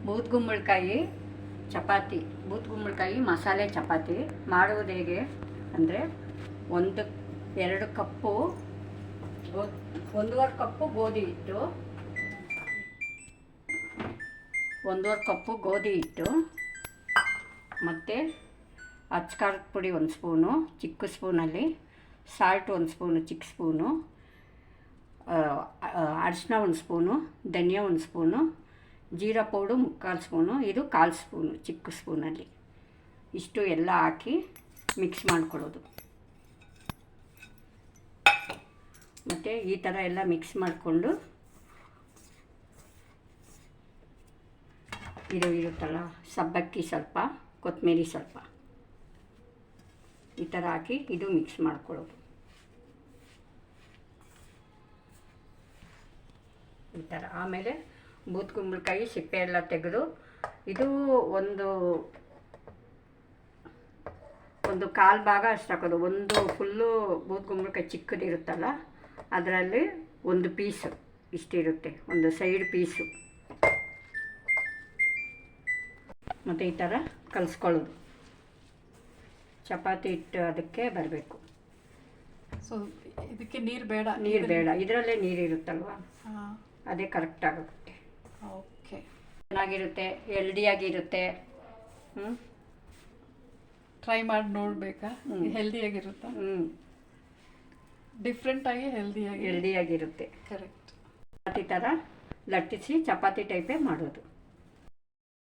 ಬೂದ್ಗುಂಬಳಕಾಯಿ ಚಪಾತಿ, ಬೂದ್ಗುಂಬಳಕಾಯಿ ಮಸಾಲೆ ಚಪಾತಿ ಮಾಡುವುದು ಹೇಗೆ ಅಂದರೆ, 2 ಕಪ್ಪು 1.5 ಕಪ್ಪು ಗೋಧಿ ಹಿಟ್ಟು, 1.5 ಕಪ್ಪು ಗೋಧಿ ಹಿಟ್ಟು, ಮತ್ತು ಅಚ್ಕಾರದ ಪುಡಿ 1 ಸ್ಪೂನು ಚಿಕ್ಕ ಸ್ಪೂನಲ್ಲಿ, ಸಾಲ್ಟ್ 1 ಸ್ಪೂನು ಚಿಕ್ಕ ಸ್ಪೂನು, ಅರಿಶಿನ 1 ಸ್ಪೂನು, ಧನಿಯಾ 1 ಸ್ಪೂನು, ಜೀರಾ ಪೌಡು 3/4 ಸ್ಪೂನು, ಇದು 1/4 ಸ್ಪೂನು ಚಿಕ್ಕ ಸ್ಪೂನಲ್ಲಿ. ಇಷ್ಟು ಎಲ್ಲ ಹಾಕಿ ಮಿಕ್ಸ್ ಮಾಡ್ಕೊಳ್ಳೋದು. ಮತ್ತು ಈ ಥರ ಎಲ್ಲ ಮಿಕ್ಸ್ ಮಾಡಿಕೊಂಡು ಇದು ಇರುತ್ತಲ್ಲ ಸಬ್ಬಕ್ಕಿ ಸ್ವಲ್ಪ, ಕೊತ್ತಂಬರಿ ಸ್ವಲ್ಪ, ಈ ಥರ ಹಾಕಿ ಇದು ಮಿಕ್ಸ್ ಮಾಡ್ಕೊಳ್ಳೋದು. ಈ ಥರ ಆಮೇಲೆ ಬೂದ್ಗುಂಬಳಕಾಯಿ ಸಿಪ್ಪೆ ಎಲ್ಲ ತೆಗೆದು, ಇದು ಒಂದು 1/4 ಭಾಗ ಅಷ್ಟು ಹಾಕೋದು. ಒಂದು ಫುಲ್ಲು ಬೂದ್ಗುಂಬಳಕಾಯಿ ಚಿಕ್ಕದಿರುತ್ತಲ್ಲ ಅದರಲ್ಲಿ 1 ಪೀಸು ಇಷ್ಟಿರುತ್ತೆ, ಒಂದು ಸೈಡ್ ಪೀಸು. ಮತ್ತು ಈ ಥರ ಕಲಿಸ್ಕೊಳ್ಳೋದು. ಚಪಾತಿ ಹಿಟ್ಟು ಅದಕ್ಕೆ ಬರಬೇಕು. ಸೊ ಇದಕ್ಕೆ ನೀರು ಬೇಡ? ನೀರು ಬೇಡ, ಇದರಲ್ಲೇ ನೀರಿರುತ್ತಲ್ವ, ಅದೇ ಕರೆಕ್ಟ್ ಆಗುತ್ತೆ. ಓಕೆ, ಚೆನ್ನಾಗಿರುತ್ತೆ, ಹೆಲ್ದಿಯಾಗಿರುತ್ತೆ. ಟ್ರೈ ಮಾಡಿ ನೋಡಬೇಕಾ? ಹೆಲ್ದಿಯಾಗಿರುತ್ತಾ? ಡಿಫ್ರೆಂಟಾಗಿ ಹೆಲ್ದಿಯಾಗಿರುತ್ತೆ. ಕರೆಕ್ಟ್. ಚಪಾತಿ ಥರ ಲಟ್ಟಿಸಿ ಚಪಾತಿ ಟೈಪೇ ಮಾಡೋದು.